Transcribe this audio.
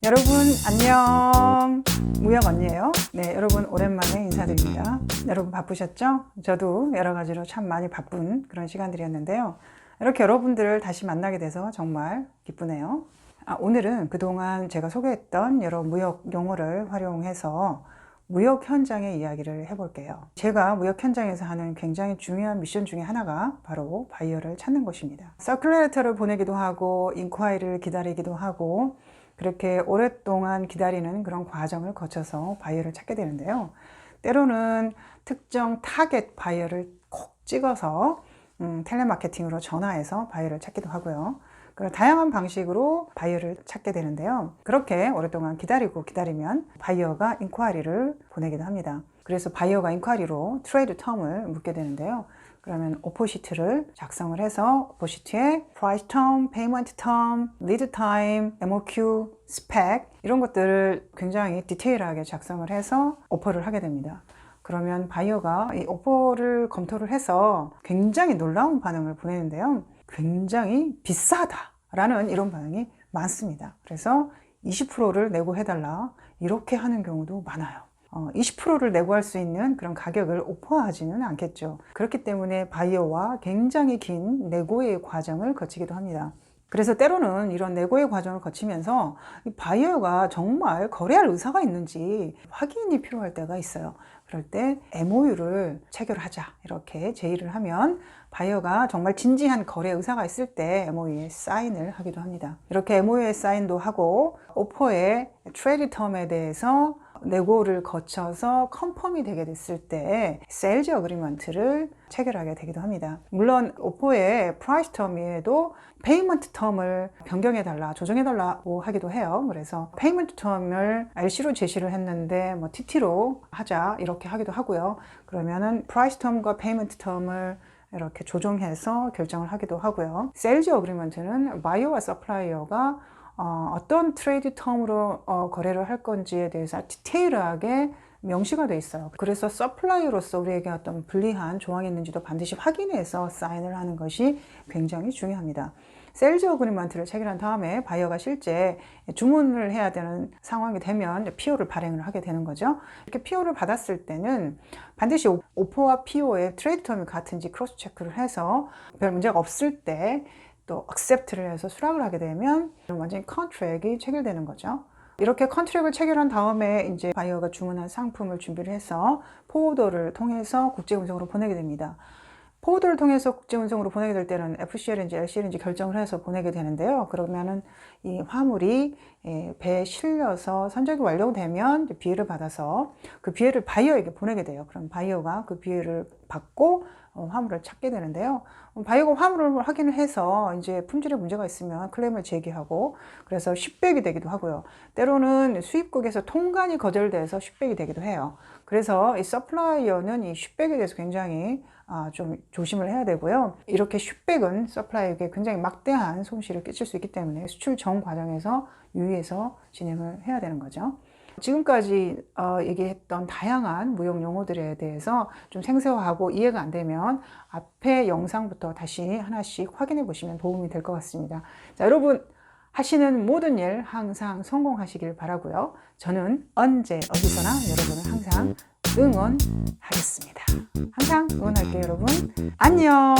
여러분 안녕, 무역 언니예요. 네, 여러분 오랜만에 인사드립니다. 여러분 바쁘셨죠? 저도 여러 가지로 참 많이 바쁜 그런 시간들이었는데요. 이렇게 여러분들을 다시 만나게 돼서 정말 기쁘네요. 오늘은 그동안 제가 소개했던 여러 무역 용어를 활용해서 무역 현장의 이야기를 해볼게요. 제가 무역 현장에서 하는 굉장히 중요한 미션 중에 하나가 바로 바이어를 찾는 것입니다. 서큘레이터를 보내기도 하고 인콰이리를 기다리기도 하고 그렇게 오랫동안 기다리는 그런 과정을 거쳐서 바이어를 찾게 되는데요. 때로는 특정 타겟 바이어를 콕 찍어서 텔레마케팅으로 전화해서 바이어를 찾기도 하고요. 그런 다양한 방식으로 바이어를 찾게 되는데요. 그렇게 오랫동안 기다리면 바이어가 인콰이리를 보내기도 합니다. 그래서 바이어가 인콰이리로 트레이드 텀을 묻게 되는데요. 그러면 오퍼시트를 작성을 해서 오퍼시트에 price term, payment term, lead time, MOQ, spec 이런 것들을 굉장히 디테일하게 작성을 해서 오퍼를 하게 됩니다. 그러면 바이어가 이 오퍼를 검토를 해서 굉장히 놀라운 반응을 보내는데요. 굉장히 비싸다라는 이런 반응이 많습니다. 그래서 20%를 내고 해달라 이렇게 하는 경우도 많아요. 20%를 내고 할 수 있는 그런 가격을 오퍼하지는 않겠죠. 그렇기 때문에 바이어와 굉장히 긴 내고의 과정을 거치기도 합니다. 그래서 때로는 이런 내고의 과정을 거치면서 이 바이어가 정말 거래할 의사가 있는지 확인이 필요할 때가 있어요. 그럴 때 MOU를 체결하자 이렇게 제의를 하면 바이어가 정말 진지한 거래 의사가 있을 때 MOU에 사인을 하기도 합니다. 이렇게 MOU에 사인도 하고 오퍼의 트레이드 텀에 대해서 내고를 거쳐서 컨펌이 되게 됐을 때 세일즈 어그리먼트를 체결하게 되기도 합니다. 물론 오퍼의 프라이스 텀에도 페이먼트 텀을 변경해달라, 조정해달라고 하기도 해요. 그래서 페이먼트 텀을 RC로 제시를 했는데 뭐 TT로 하자 이렇게 하기도 하고요. 그러면은 프라이스 텀과 페이먼트 텀을 이렇게 조정해서 결정을 하기도 하고요. 세일즈 어그리먼트는 바이어와 서플라이어가 어떤 트레이드 텀으로 거래를 할 건지에 대해서 디테일하게 명시가 돼 있어요. 그래서 서플라이어로서 우리에게 어떤 불리한 조항이 있는지도 반드시 확인해서 사인을 하는 것이 굉장히 중요합니다. 세일즈 어그리먼트를 체결한 다음에 바이어가 실제 주문을 해야 되는 상황이 되면 PO를 발행을 하게 되는 거죠. 이렇게 PO를 받았을 때는 반드시 오퍼와 PO의 트레이드 텀이 같은지 크로스 체크를 해서 별 문제가 없을 때 또 accept를 해서 수락을 하게 되면 완전히 컨트랙이 체결되는 거죠. 이렇게 컨트랙을 체결한 다음에 이제 바이어가 주문한 상품을 준비를 해서 포워더를 통해서 국제운송으로 보내게 됩니다. 포워더를 통해서 국제운송으로 보내게 될 때는 FCL인지 LCL인지 결정을 해서 보내게 되는데요. 그러면은 이 화물이 배에 실려서 선적이 완료되면 비회를 받아서 그 비회를 바이어에게 보내게 돼요. 그럼 바이어가 그 비회를 받고 화물을 찾게 되는데요. 바이어가 화물을 확인을 해서 이제 품질에 문제가 있으면 클레임을 제기하고 그래서 쉽백이 되기도 하고요. 때로는 수입국에서 통관이 거절돼서 쉽백이 되기도 해요. 그래서 이 서플라이어는 이 쉽백에 대해서 굉장히 좀 조심을 해야 되고요. 이렇게 쉽백은 서플라이어에게 굉장히 막대한 손실을 끼칠 수 있기 때문에 수출 전 과정에서 유의해서 진행을 해야 되는 거죠. 지금까지 얘기했던 다양한 무역 용어들에 대해서 좀 생소하고 이해가 안 되면 앞에 영상부터 다시 하나씩 확인해 보시면 도움이 될 것 같습니다. 자, 여러분 하시는 모든 일 항상 성공하시길 바라고요. 저는 언제 어디서나 여러분을 항상 응원하겠습니다. 항상 응원할게요, 여러분. 안녕.